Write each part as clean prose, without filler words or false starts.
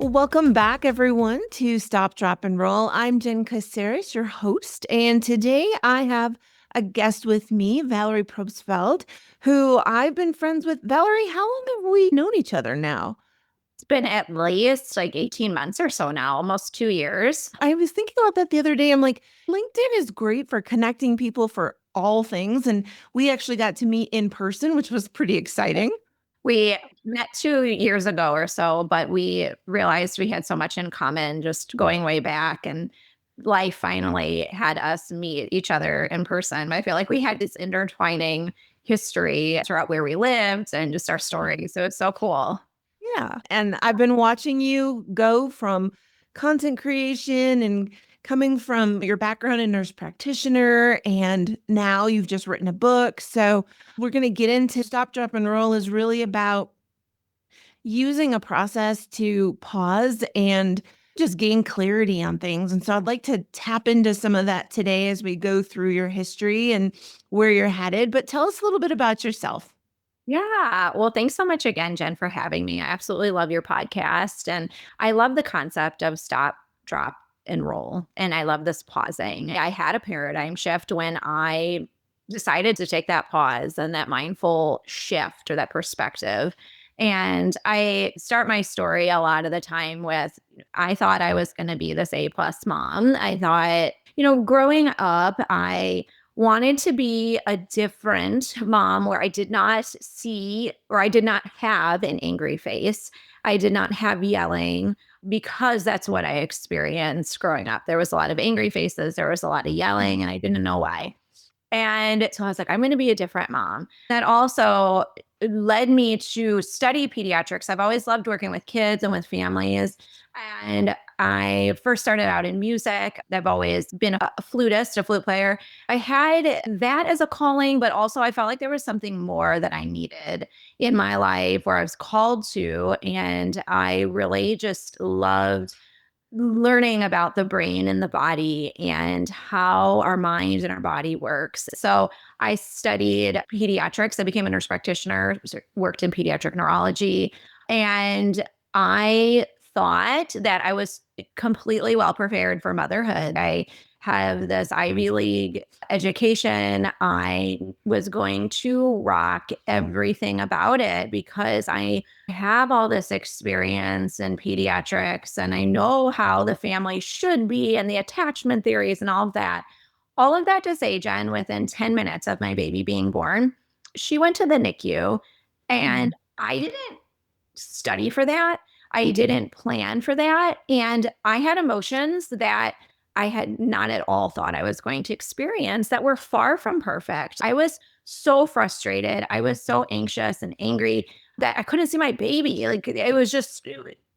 Welcome back, everyone, to Stop, Drop, and Roll. I'm Jen Caceres, your host, and today I have a guest with me, Valerie Probstfeld, who I've been friends with. Valerie, how long have we known each other now? It's been at least like 18 months or so now, almost 2 years. I was thinking about that the other day. I'm like, LinkedIn is great for connecting people for all things, and we actually got to meet in person, which was pretty exciting. We met 2 years ago or so, but we realized we had so much in common just going way back, and life finally had us meet each other in person. I feel like we had this intertwining history throughout where we lived and just our stories. So it's so cool. Yeah. And I've been watching you go from content creation and coming from your background in nurse practitioner, and now you've just written a book. So we're going to get into Stop, Drop, and Roll is really about using a process to pause and just gain clarity on things. And so I'd like to tap into some of that today as we go through your history and where you're headed. But tell us a little bit about yourself. Yeah. Well, thanks so much again, Jen, for having me. I absolutely love your podcast. And I love the concept of stop, drop, and roll. And I love this pausing. I had a paradigm shift when I decided to take that pause and that mindful shift or that perspective. And I start my story a lot of the time with I thought I was going to be this A+ mom. I thought, growing up, I wanted to be a different mom where I did not see or I did not have an angry face. I did not have yelling because that's what I experienced growing up. There was a lot of angry faces, there was a lot of yelling, and I didn't know why. And so I was like, I'm going to be a different mom. That also led me to study pediatrics. I've always loved working with kids and with families. And I first started out in music. I've always been a flutist, a flute player. I had that as a calling, but also I felt like there was something more that I needed in my life where I was called to. And I really just loved learning about the brain and the body and how our mind and our body works. So I studied pediatrics. I became a nurse practitioner, worked in pediatric neurology, and I thought that I was completely well prepared for motherhood. I have this Ivy League education. I was going to rock everything about it because I have all this experience in pediatrics and I know how the family should be and the attachment theories and all of that. All of that to say, Jen, within 10 minutes of my baby being born, she went to the NICU and I didn't study for that. I didn't plan for that. And I had emotions that I had not at all thought I was going to experience that were far from perfect. I was so frustrated. I was so anxious and angry that I couldn't see my baby. Like it was just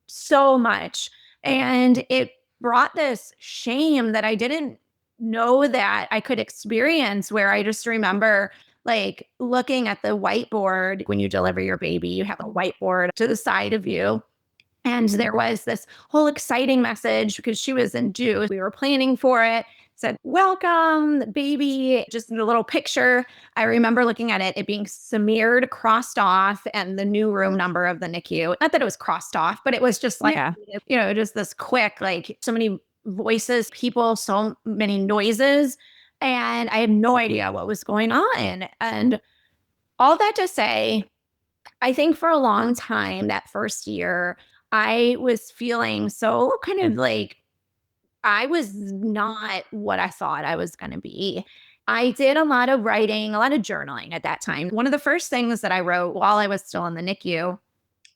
so much. And it brought this shame that I didn't know that I could experience, where I just remember like looking at the whiteboard. When you deliver your baby, you have a whiteboard to the side of you. And there was this whole exciting message because she was in due. We were planning for it. Said, welcome, baby. Just a little picture. I remember looking at it, it being smeared, crossed off, and the new room number of the NICU. Not that it was crossed off, but it was just like, just this quick, like so many voices, people, so many noises. And I had no idea what was going on. And all that to say, I think for a long time, that first year, I was feeling so kind of like I was not what I thought I was going to be. I did a lot of writing, a lot of journaling at that time. One of the first things that I wrote while I was still in the NICU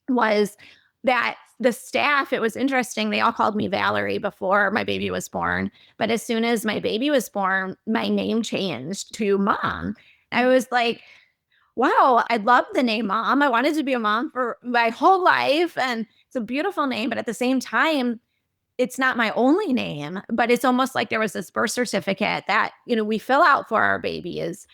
was that the staff, it was interesting, they all called me Valerie before my baby was born. But as soon as my baby was born, my name changed to Mom. I was like, wow, I love the name Mom. I wanted to be a mom for my whole life. And it's a beautiful name. But at the same time, it's not my only name, but it's almost like there was this birth certificate that, we fill out for our babies,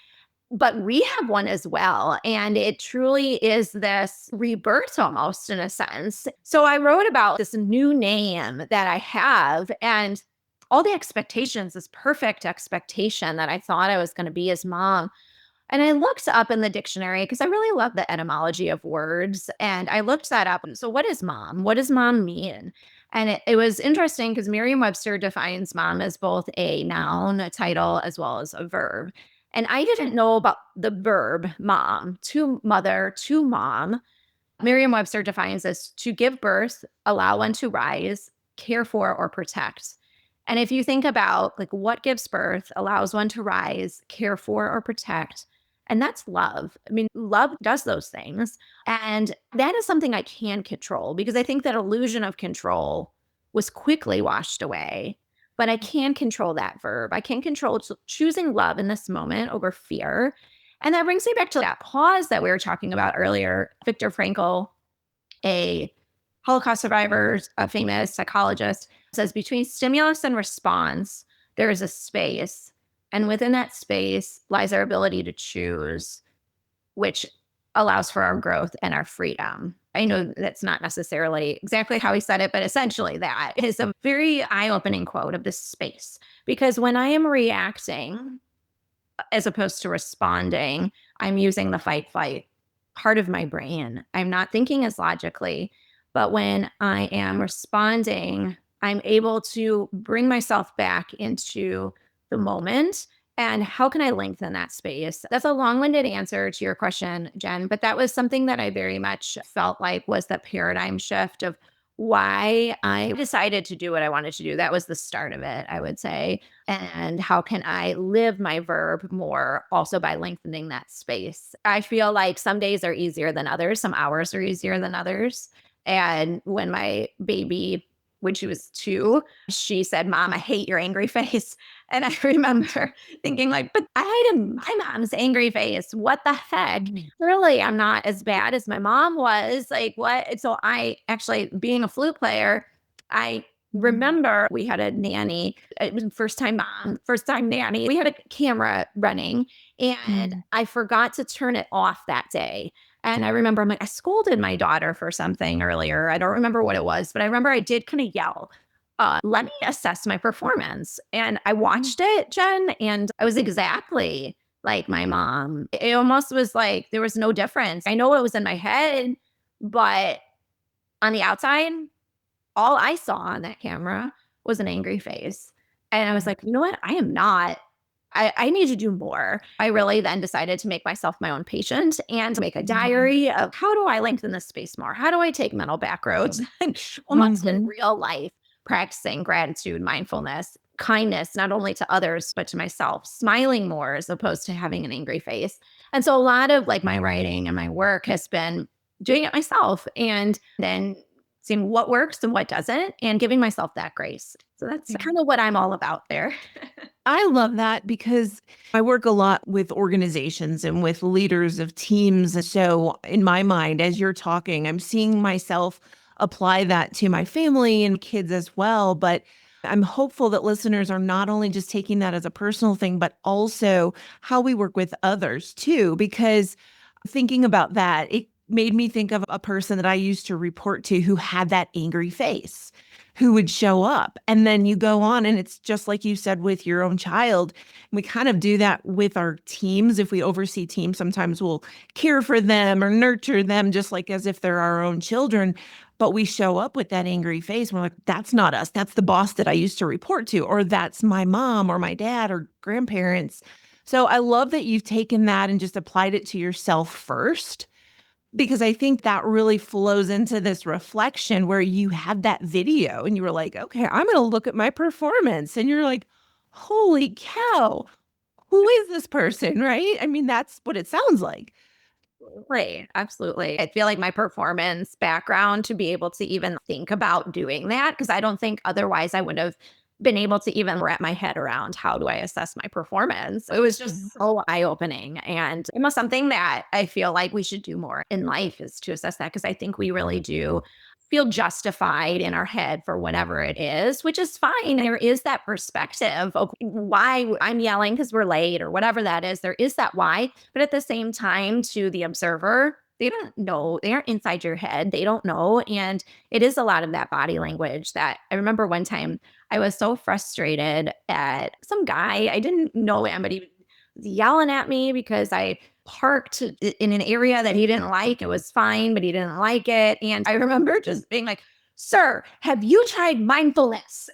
but we have one as well. And it truly is this rebirth almost in a sense. So I wrote about this new name that I have and all the expectations, this perfect expectation that I thought I was going to be as Mom. And I looked up in the dictionary because I really love the etymology of words. And I looked that up. So, what is mom? What does mom mean? And it was interesting because Merriam-Webster defines mom as both a noun, a title, as well as a verb. And I didn't know about the verb mom, to mother, to mom. Merriam-Webster defines as to give birth, allow one to rise, care for, or protect. And if you think about like what gives birth, allows one to rise, care for, or protect, and that's love. I mean, love does those things. And that is something I can control because I think that illusion of control was quickly washed away. But I can control that verb. I can control choosing love in this moment over fear. And that brings me back to that pause that we were talking about earlier. Viktor Frankl, a Holocaust survivor, a famous psychologist, says between stimulus and response, there is a space. And within that space lies our ability to choose, which allows for our growth and our freedom. I know that's not necessarily exactly how he said it, but essentially that is a very eye-opening quote of this space. Because when I am reacting as opposed to responding, I'm using the fight flight part of my brain. I'm not thinking as logically. But when I am responding, I'm able to bring myself back into the moment. And how can I lengthen that space? That's a long winded answer to your question, Jen, but that was something that I very much felt like was the paradigm shift of why I decided to do what I wanted to do. That was the start of it, I would say. And how can I live my verb more also by lengthening that space? I feel like some days are easier than others, some hours are easier than others. And when my baby, when she was 2, she said, "Mom, I hate your angry face." And I remember thinking like, but I hate my mom's angry face. What the heck? Really, I'm not as bad as my mom was. Like, what? And so I actually, being a flute player, I remember we had a nanny. It was first time mom, first time nanny. We had a camera running and I forgot to turn it off that day. And I remember I'm like, I scolded my daughter for something earlier. I don't remember what it was, but I remember I did kind of yell, let me assess my performance. And I watched it, Jen, and I was exactly like my mom. It almost was like there was no difference. I know it was in my head, but on the outside, all I saw on that camera was an angry face. And I was like, you know what? I am not. I need to do more. I really then decided to make myself my own patient and make a diary of how do I lengthen the space more? How do I take mental back roads? And almost in real life, practicing gratitude, mindfulness, kindness, not only to others, but to myself, smiling more as opposed to having an angry face. And so a lot of like my writing and my work has been doing it myself and then seeing what works and what doesn't and giving myself that grace. So that's kind of what I'm all about there. I love that because I work a lot with organizations and with leaders of teams. And so, in my mind, as you're talking, I'm seeing myself apply that to my family and kids as well. But I'm hopeful that listeners are not only just taking that as a personal thing, but also how we work with others too. Because thinking about that, it made me think of a person that I used to report to who had that angry face, who would show up. And then you go on, and it's just like you said with your own child. We kind of do that with our teams. If we oversee teams, sometimes we'll care for them or nurture them just like as if they're our own children. But we show up with that angry face. We're like, that's not us. That's the boss that I used to report to, or that's my mom or my dad or grandparents. So I love that you've taken that and just applied it to yourself first, because I think that really flows into this reflection where you had that video and you were like, okay, I'm going to look at my performance. And you're like, holy cow, who is this person? Right? I mean, that's what it sounds like. Right. Absolutely. I feel like my performance background to be able to even think about doing that, because I don't think otherwise I would have been able to even wrap my head around how do I assess my performance. It was just so eye opening. And it was something that I feel like we should do more in life is to assess that, because I think we really do feel justified in our head for whatever it is, which is fine. There is that perspective of why I'm yelling because we're late or whatever that is. There is that why. But at the same time, to the observer, they don't know. They aren't inside your head. They don't know. And it is a lot of that body language that I remember one time I was so frustrated at some guy. I didn't know him, but he yelling at me because I parked in an area that he didn't like. It was fine, but he didn't like it. And I remember just being like, sir, have you tried mindfulness?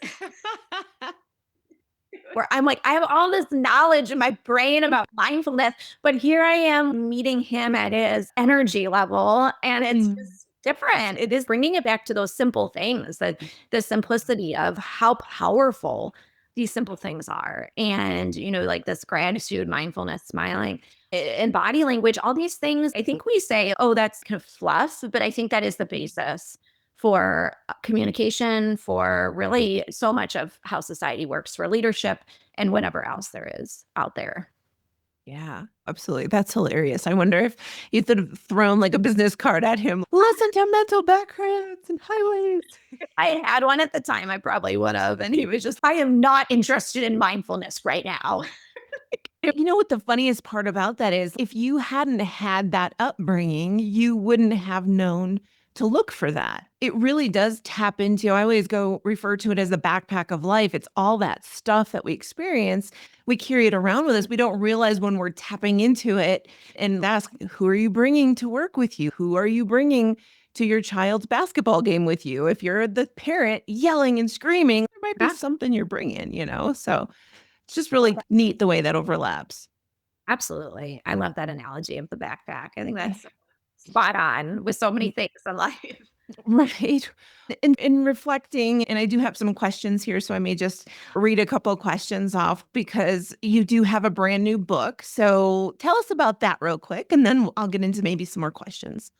Where I'm like, I have all this knowledge in my brain about mindfulness, but here I am meeting him at his energy level. And it's Mm. just different. It is bringing it back to those simple things, that the simplicity of how powerful these simple things are. And, like this gratitude, mindfulness, smiling, and body language, all these things. I think we say, oh, that's kind of fluff, but I think that is the basis for communication, for really so much of how society works, for leadership and whatever else there is out there. Yeah, absolutely. That's hilarious. I wonder if you could have thrown like a business card at him. Listen to mental backgrounds and highways. I had one at the time, I probably would have. And he was just, I am not interested in mindfulness right now. You know what the funniest part about that is? If you hadn't had that upbringing, you wouldn't have known to look for that. It really does tap into, I always go refer to it as the backpack of life. It's all that stuff that we experience. We carry it around with us. We don't realize when we're tapping into it and ask, who are you bringing to work with you? Who are you bringing to your child's basketball game with you? If you're the parent yelling and screaming, there might be Yeah, something you're bringing. So it's just really neat the way that overlaps. absolutely. I love that analogy of the backpack. I think that's spot on with so many things in life. Right. In reflecting, and I do have some questions here, so I may just read a couple of questions off because you do have a brand new book. So tell us about that real quick, and then I'll get into maybe some more questions.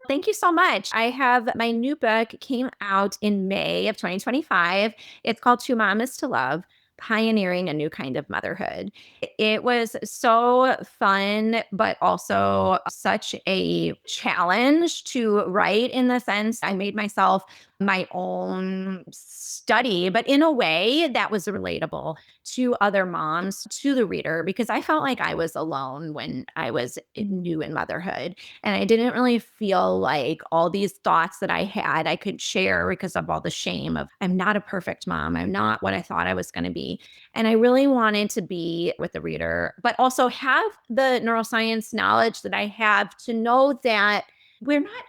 Thank you so much. I have my new book came out in May of 2025. It's called Two Mamas to Love: Pioneering a New Kind of Motherhood. It was so fun, but also such a challenge to write, in the sense I made myself my own study, but in a way that was relatable to other moms, to the reader, because I felt like I was alone when I was new in motherhood. And I didn't really feel like all these thoughts that I had I could share because of all the shame of, I'm not a perfect mom. I'm not what I thought I was going to be. And I really wanted to be with the reader, but also have the neuroscience knowledge that I have to know that we're not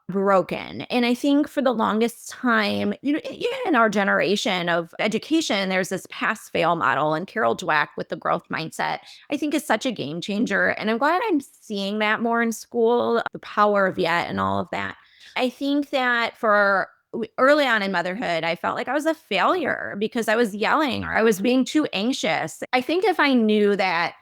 broken. And I think for the longest time, in our generation of education, there's this pass fail model. And Carol Dweck with the growth mindset, I think, is such a game changer. And I'm glad I'm seeing that more in school, the power of yet and all of that. I think that for early on in motherhood, I felt like I was a failure because I was yelling or I was being too anxious. I think if I knew that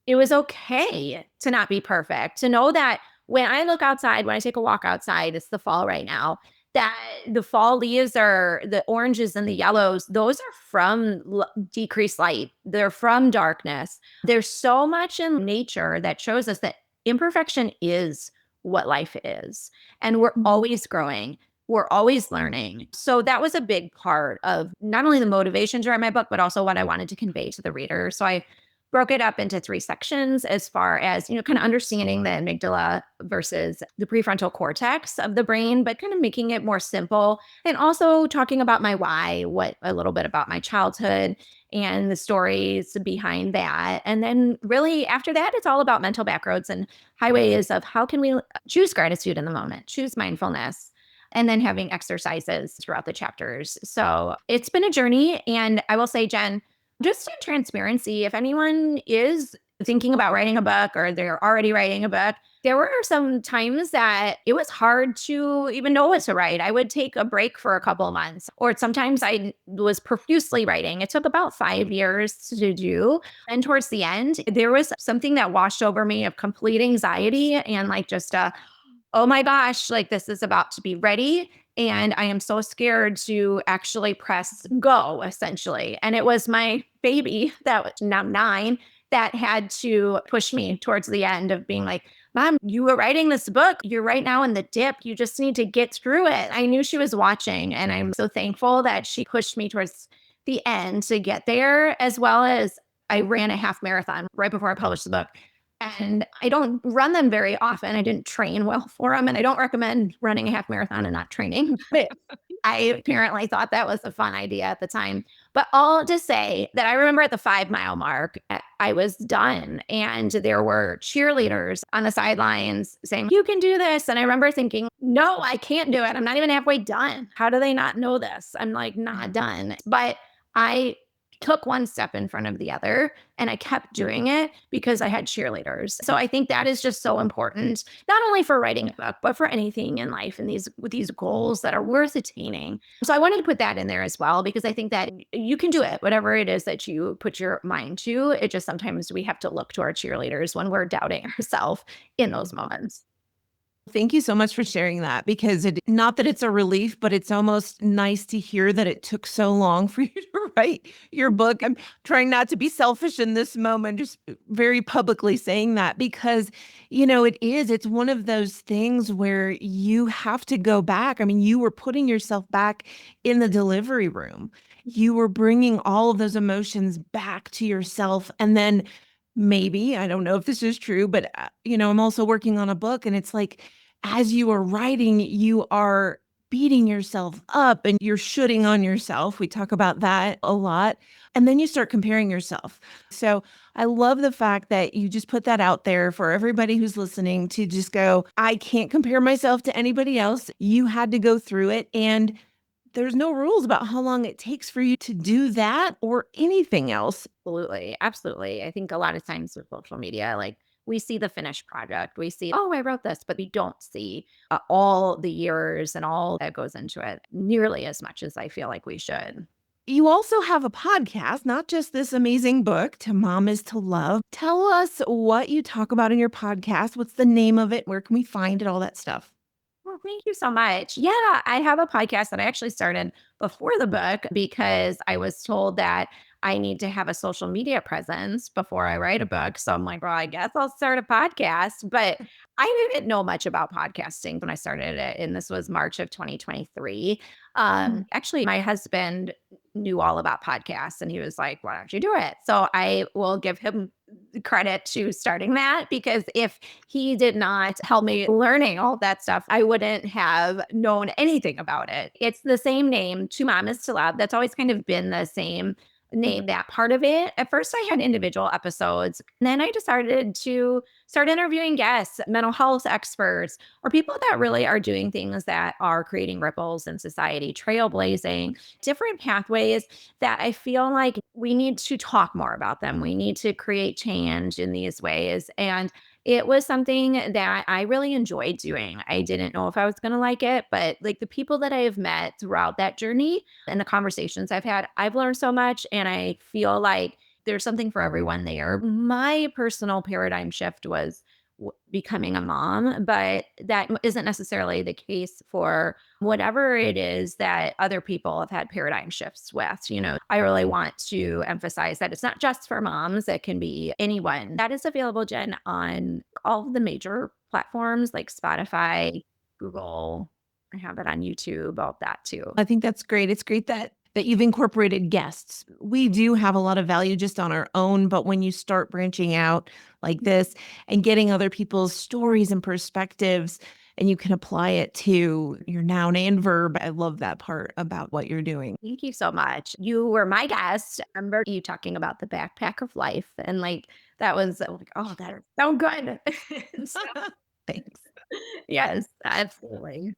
it was okay to not be perfect, to know that when I look outside, when I take a walk outside, it's the fall right now, that the fall leaves are the oranges and the yellows. Those are from decreased light. They're from darkness. There's so much in nature that shows us that imperfection is what life is. And we're always growing. We're always learning. So that was a big part of not only the motivation to write my book, but also what I wanted to convey to the reader. So I broke it up into 3 sections, as far as, kind of understanding the amygdala versus the prefrontal cortex of the brain, but kind of making it more simple, and also talking about my why, a little bit about my childhood and the stories behind that. And then really after that, it's all about mental backroads and highways of how can we choose gratitude in the moment, choose mindfulness, and then having exercises throughout the chapters. So it's been a journey. And I will say, Jen, just in transparency, if anyone is thinking about writing a book or they're already writing a book, there were some times that it was hard to even know what to write. I would take a break for a couple of months, or sometimes I was profusely writing. It took about 5 years to do. And towards the end, there was something that washed over me of complete anxiety and like just oh my gosh, like this is about to be ready. And I am so scared to actually press go, essentially. And it was my baby that was now 9 that had to push me towards the end of being like, Mom, you were writing this book. You're right now in the dip. You just need to get through it. I knew she was watching. And I'm so thankful that she pushed me towards the end to get there, as well as I ran a half marathon right before I published the book. And I don't run them very often. I didn't train well for them. And I don't recommend running a half marathon and not training. But I apparently thought that was a fun idea at the time. But all to say that I remember at the 5 mile mark, I was done. And there were cheerleaders on the sidelines saying, you can do this. And I remember thinking, no, I can't do it. I'm not even halfway done. How do they not know this? I'm like, not done. But I took one step in front of the other and I kept doing it because I had cheerleaders. So I think that is just so important, not only for writing a book, but for anything in life and with these goals that are worth attaining. So I wanted to put that in there as well, because I think that you can do it, whatever it is that you put your mind to. It just sometimes we have to look to our cheerleaders when we're doubting ourselves in those moments. Thank you so much for sharing that, because not that it's a relief, but it's almost nice to hear that it took so long for you to write your book. I'm trying not to be selfish in this moment, just very publicly saying that, because, it's one of those things where you have to go back. I mean, you were putting yourself back in the delivery room. You were bringing all of those emotions back to yourself. And then maybe, I don't know if this is true, but, I'm also working on a book, and it's like, as you are writing, you are beating yourself up and you're shooting on yourself. We talk about that a lot. And then you start comparing yourself. So I love the fact that you just put that out there for everybody who's listening to just go, I can't compare myself to anybody else. You had to go through it. And there's no rules about how long it takes for you to do that or anything else. Absolutely. Absolutely. I think a lot of times with social media, like we see the finished project, we see, oh, I wrote this, but we don't see all the years and all that goes into it nearly as much as I feel like we should. You also have a podcast, not just this amazing book, To Mom is to Love. Tell us what you talk about in your podcast. What's the name of it? Where can we find it? All that stuff. Well, thank you so much. Yeah, I have a podcast that I actually started before the book because I was told that I need to have a social media presence before I write a book. So I'm like, well, I guess I'll start a podcast. But I didn't know much about podcasting when I started it. And this was March of 2023. Actually, my husband knew all about podcasts and he was like, why don't you do it? So I will give him credit to starting that, because if he did not help me learning all that stuff, I wouldn't have known anything about it. It's the same name, To Mom is to Love. That's always kind of been the same name, that part of it. At first, I had individual episodes. And then I decided to start interviewing guests, mental health experts, or people that really are doing things that are creating ripples in society, trailblazing, different pathways that I feel like we need to talk more about them. We need to create change in these ways. And it was something that I really enjoyed doing. I didn't know if I was going to like it, but like the people that I have met throughout that journey and the conversations I've had, I've learned so much. And I feel like there's something for everyone there. My personal paradigm shift was becoming a mom, but that isn't necessarily the case for whatever it is that other people have had paradigm shifts with. I really want to emphasize that it's not just for moms, it can be anyone. That is available, Jen, on all of the major platforms like Spotify, Google. I have it on YouTube, all that too. I think that's great. It's great that you've incorporated guests. We do have a lot of value just on our own, but when you start branching out like this and getting other people's stories and perspectives, and you can apply it to your noun and verb, I love that part about what you're doing. Thank you so much. You were my guest. I remember you talking about the backpack of life. And like, that was like, oh, that is so good. So, Thanks. yes, absolutely.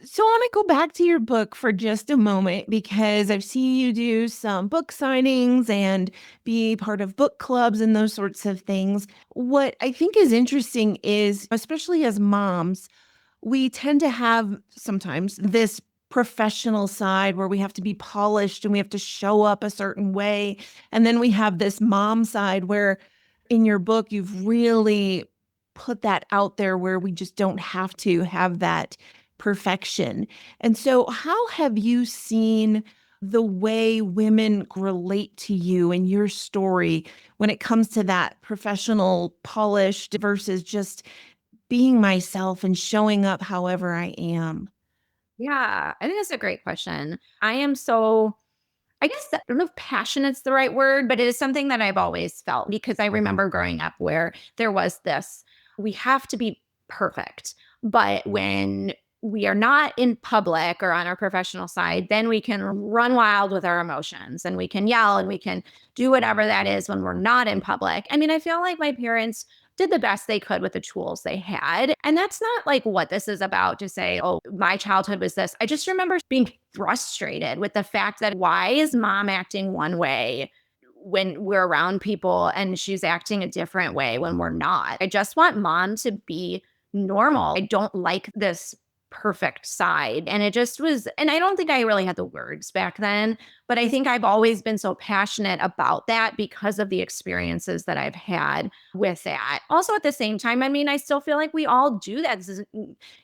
So I want to go back to your book for just a moment, because I've seen you do some book signings and be part of book clubs and those sorts of things. What I think is interesting is, especially as moms, we tend to have sometimes this professional side where we have to be polished and we have to show up a certain way. And then we have this mom side where in your book, you've really put that out there where we just don't have to have that perfection. And so, how have you seen the way women relate to you and your story when it comes to that professional, polished versus just being myself and showing up however I am? Yeah, I think that's a great question. I am so, I guess, I don't know if passionate's the right word, but it is something that I've always felt, because I remember growing up where there was this, we have to be perfect. But when we are not in public or on our professional side, then we can run wild with our emotions and we can yell and we can do whatever that is when we're not in public. I mean, I feel like my parents did the best they could with the tools they had. And that's not like what this is about to say, oh, my childhood was this. I just remember being frustrated with the fact that why is mom acting one way when we're around people and she's acting a different way when we're not? I just want mom to be normal. I don't like this perfect side. And it just was, and I don't think I really had the words back then, but I think I've always been so passionate about that because of the experiences that I've had with that. Also, at the same time, I mean, I still feel like we all do that. This is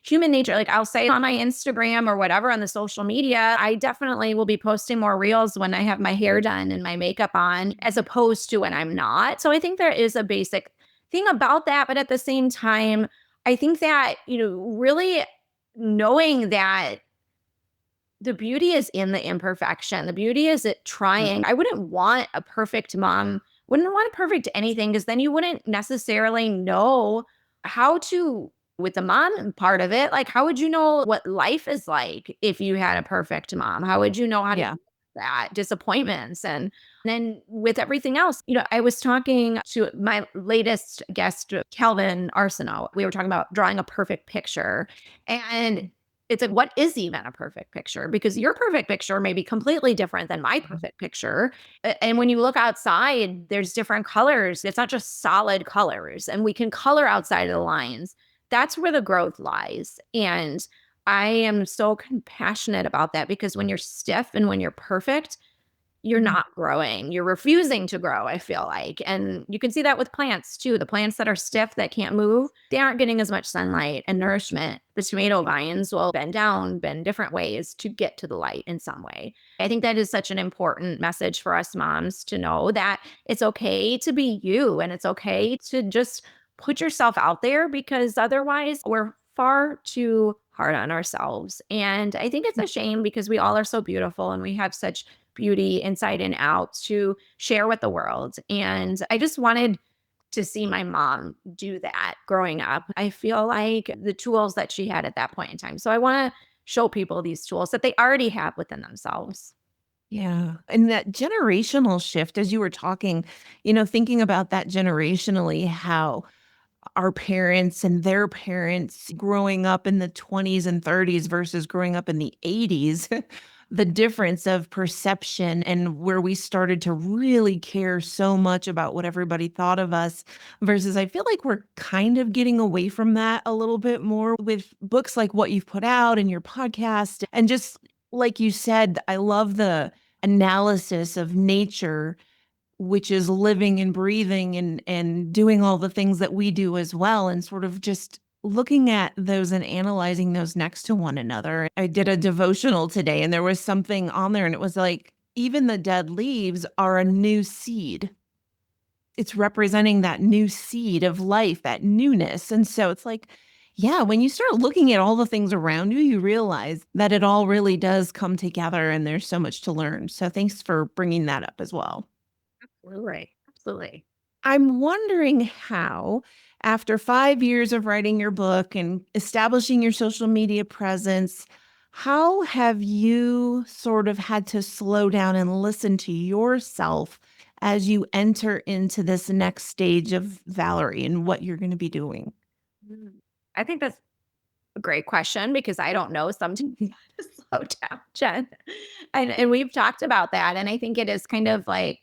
human nature. Like I'll say on my Instagram or whatever on the social media, I definitely will be posting more reels when I have my hair done and my makeup on, as opposed to when I'm not. So I think there is a basic thing about that. But at the same time, I think that, really knowing that the beauty is in the imperfection. The beauty is it trying. I wouldn't want a perfect mom, wouldn't want a perfect anything, because then you wouldn't necessarily know how to, with the mom part of it, like how would you know what life is like if you had a perfect mom? How would you know how to Yeah. deal with that disappointments? And then with everything else, I was talking to my latest guest, Calvin Arsenault. We were talking about drawing a perfect picture. And it's like, what is even a perfect picture? Because your perfect picture may be completely different than my perfect picture. And when you look outside, there's different colors. It's not just solid colors, and we can color outside of the lines. That's where the growth lies. And I am so compassionate about that, because when you're stiff and when you're perfect, you're not growing. You're refusing to grow, I feel like. And you can see that with plants too. The plants that are stiff, that can't move, they aren't getting as much sunlight and nourishment. The tomato vines will bend down, bend different ways to get to the light in some way. I think that is such an important message for us moms to know, that it's okay to be you and it's okay to just put yourself out there, because otherwise we're far too hard on ourselves. And I think it's a shame, because we all are so beautiful and we have such beauty inside and out to share with the world. And I just wanted to see my mom do that growing up. I feel like the tools that she had at that point in time. So I want to show people these tools that they already have within themselves. Yeah. And that generational shift, as you were talking, thinking about that generationally, how our parents and their parents growing up in the 20s and 30s versus growing up in the 80s, the difference of perception and where we started to really care so much about what everybody thought of us versus I feel like we're kind of getting away from that a little bit more with books like what you've put out and your podcast. And just like you said, I love the analysis of nature, which is living and breathing and doing all the things that we do as well, and sort of just looking at those and analyzing those next to one another. I did a devotional today and there was something on there and it was like, even the dead leaves are a new seed. It's representing that new seed of life, that newness. And so it's like, yeah, when you start looking at all the things around you, you realize that it all really does come together and there's so much to learn. So thanks for bringing that up as well. Absolutely. Absolutely. I'm wondering how, after 5 years of writing your book and establishing your social media presence, how have you sort of had to slow down and listen to yourself as you enter into this next stage of Valerie and what you're going to be doing? Mm. I think that's a great question, because I don't know sometimes how to slow down, Jen. And we've talked about that. And I think it is kind of like,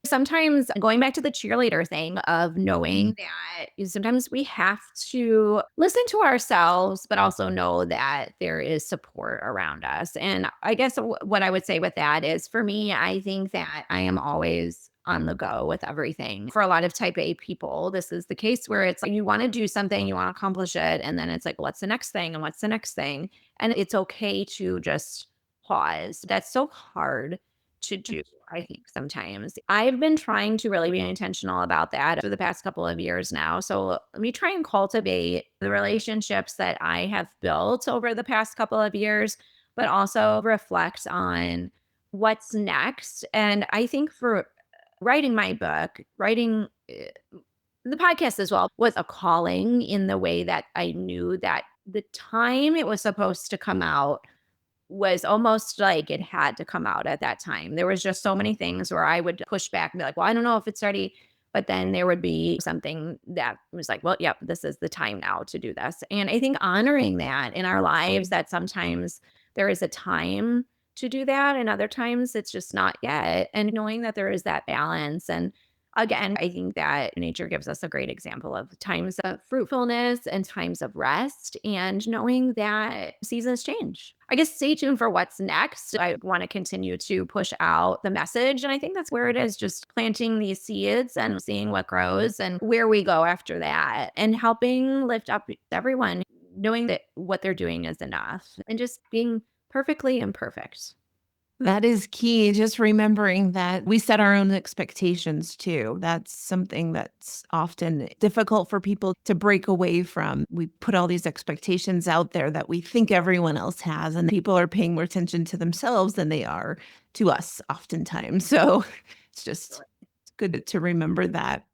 sometimes going back to the cheerleader thing of knowing that sometimes we have to listen to ourselves, but also know that there is support around us. And I guess what I would say with that is, for me, I think that I am always on the go with everything. For a lot of type A people, this is the case where it's like you want to do something, you want to accomplish it. And then it's like, what's the next thing? And what's the next thing? And it's okay to just pause. That's so hard to do, I think, sometimes. I've been trying to really be intentional about that for the past couple of years now. So let me try and cultivate the relationships that I have built over the past couple of years, but also reflect on what's next. And I think for writing my book, writing the podcast as well was a calling in the way that I knew that the time it was supposed to come out was almost like it had to come out at that time. There was just so many things where I would push back and be like, well, I don't know if it's ready. But then there would be something that was like, well, yep, this is the time now to do this. And I think honoring that in our lives, that sometimes there is a time to do that, and other times it's just not yet. And knowing that there is that balance. And again, I think that nature gives us a great example of times of fruitfulness and times of rest, and knowing that seasons change. I guess stay tuned for what's next. I want to continue to push out the message. And I think that's where it is, just planting these seeds and seeing what grows and where we go after that, and helping lift up everyone, knowing that what they're doing is enough and just being perfectly imperfect. That is key. Just remembering that we set our own expectations too. That's something that's often difficult for people to break away from. We put all these expectations out there that we think everyone else has, and people are paying more attention to themselves than they are to us oftentimes. So it's just good to remember that.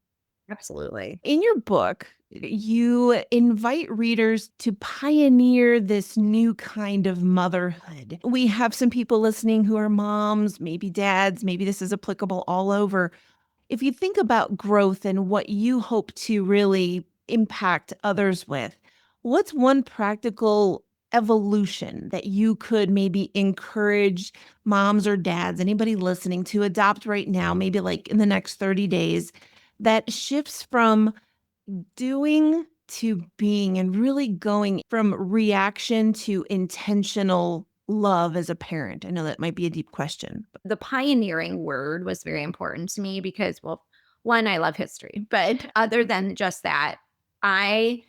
Absolutely. In your book, you invite readers to pioneer this new kind of motherhood. We have some people listening who are moms, maybe dads, maybe this is applicable all over. If you think about growth and what you hope to really impact others with, what's one practical evolution that you could maybe encourage moms or dads, anybody listening, to adopt right now, maybe like in the next 30 days, that shifts from doing to being and really going from reaction to intentional love as a parent? I know that might be a deep question. The pioneering word was very important to me because, well, one, I love history, but other than just that, I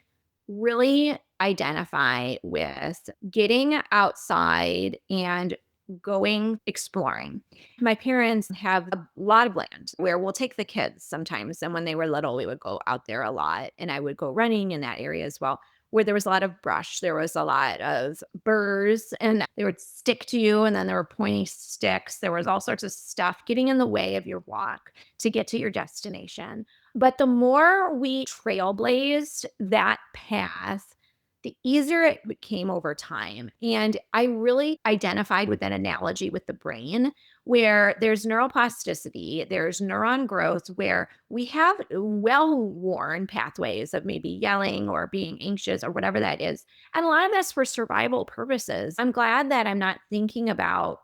really identify with getting outside and going exploring. My parents have a lot of land where we'll take the kids sometimes. And when they were little, we would go out there a lot, and I would go running in that area as well, where there was a lot of brush. There was a lot of burrs, and they would stick to you. And then there were pointy sticks. There was all sorts of stuff getting in the way of your walk to get to your destination. But the more we trailblazed that path, the easier it became over time. And I really identified with that analogy with the brain, where there's neuroplasticity, there's neuron growth, where we have well worn pathways of maybe yelling or being anxious or whatever that is. And a lot of that's for survival purposes. I'm glad that I'm not thinking about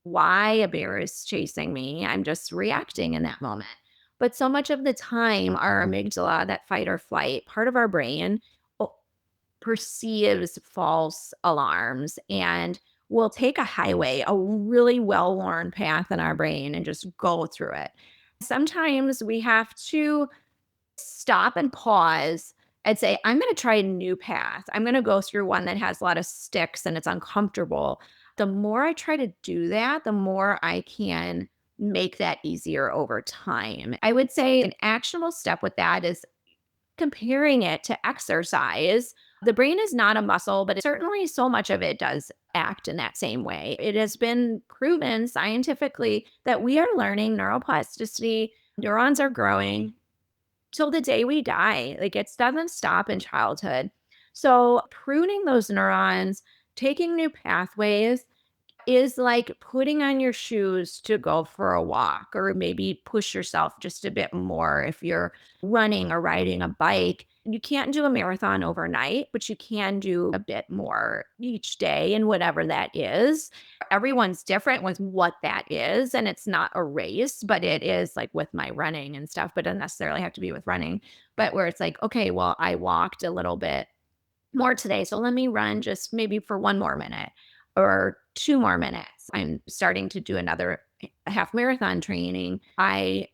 why a bear is chasing me. I'm just reacting in that moment. But so much of the time, our amygdala, that fight or flight part of our brain, perceives false alarms and will take a highway, a really well worn path in our brain, and just go through it. Sometimes we have to stop and pause and say, I'm going to try a new path. I'm going to go through one that has a lot of sticks and it's uncomfortable. The more I try to do that, the more I can make that easier over time. I would say an actionable step with that is comparing it to exercise. The brain is not a muscle, but certainly so much of it does act in that same way. It has been proven scientifically that we are learning neuroplasticity, neurons are growing till the day we die. Like, it doesn't stop in childhood. So pruning those neurons, taking new pathways, is like putting on your shoes to go for a walk, or maybe push yourself just a bit more if you're running or riding a bike. You can't do a marathon overnight, but you can do a bit more each day, and whatever that is. Everyone's different with what that is, and it's not a race, but it is like with my running and stuff, but it doesn't necessarily have to be with running. But where it's like, okay, well, I walked a little bit more today, so let me run just maybe for 1 more minute or 2 more minutes. I'm starting to do another half marathon training. I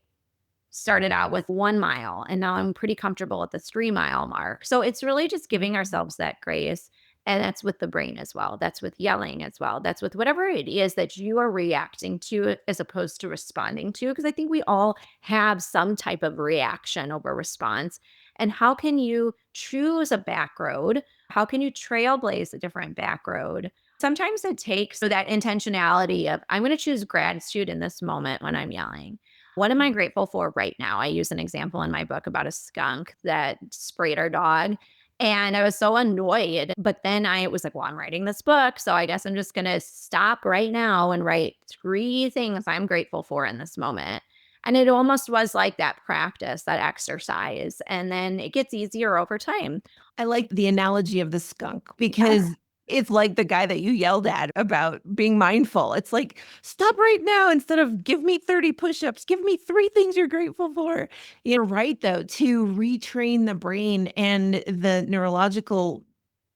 started out with 1 mile, and now I'm pretty comfortable at the 3 mile mark. So it's really just giving ourselves that grace. And that's with the brain as well. That's with yelling as well. That's with whatever it is that you are reacting to as opposed to responding to. Because I think we all have some type of reaction over response. And how can you choose a back road? How can you trailblaze a different back road? Sometimes it takes that intentionality of, I'm going to choose gratitude in this moment when I'm yelling. What am I grateful for right now? I use an example in my book about a skunk that sprayed our dog. And I was so annoyed. But then I was like, well, I'm writing this book. So I guess I'm just going to stop right now and write 3 things I'm grateful for in this moment. And it almost was like that practice, that exercise. And then it gets easier over time. I like the analogy of the skunk Yeah. because it's like the guy that you yelled at about being mindful. It's like, stop right now instead of give me 30 push-ups, give me 3 things you're grateful for. You're right, though, to retrain the brain and the neurological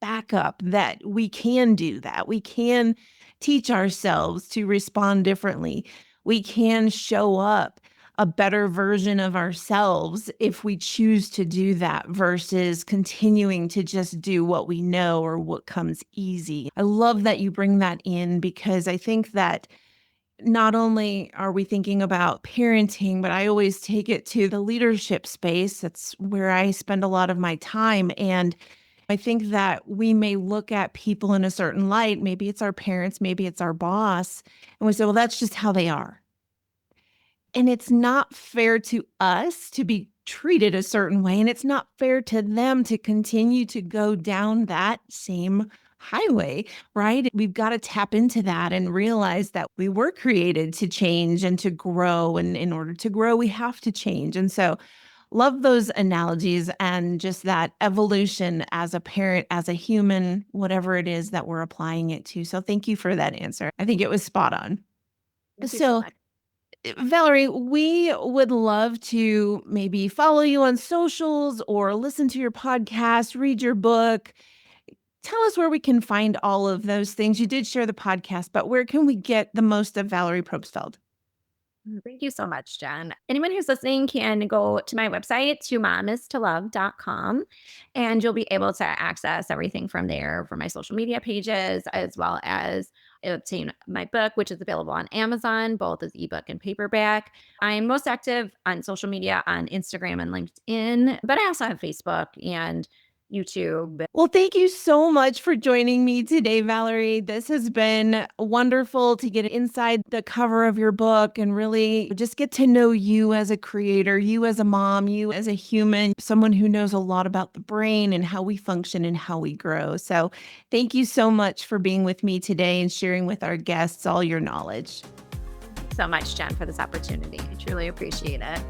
backup that we can do that. We can teach ourselves to respond differently. We can show up a better version of ourselves if we choose to do that versus continuing to just do what we know or what comes easy. I love that you bring that in because I think that not only are we thinking about parenting, but I always take it to the leadership space. That's where I spend a lot of my time. And I think that we may look at people in a certain light. Maybe it's our parents, maybe it's our boss. And we say, well, that's just how they are. And it's not fair to us to be treated a certain way. And it's not fair to them to continue to go down that same highway, right? We've got to tap into that and realize that we were created to change and to grow. And in order to grow, we have to change. And so, love those analogies and just that evolution as a parent, as a human, whatever it is that we're applying it to. So, thank you for that answer. I think it was spot on. Thank you so So, much. Valerie, we would love to maybe follow you on socials or listen to your podcast, read your book. Tell us where we can find all of those things. You did share the podcast, but where can we get the most of Valerie Probstfeld? Thank you so much, Jen. Anyone who's listening can go to my website, tomomis2love.com, and you'll be able to access everything from there for my social media pages, as well as obtain my book, which is available on Amazon, both as ebook and paperback. I'm most active on social media on Instagram and LinkedIn, but I also have Facebook and YouTube. Well, thank you so much for joining me today, Valerie. This has been wonderful to get inside the cover of your book and really just get to know you as a creator, you as a mom, you as a human, someone who knows a lot about the brain and how we function and how we grow. So, thank you so much for being with me today and sharing with our guests all your knowledge. So much, Jen, for this opportunity. I truly appreciate it.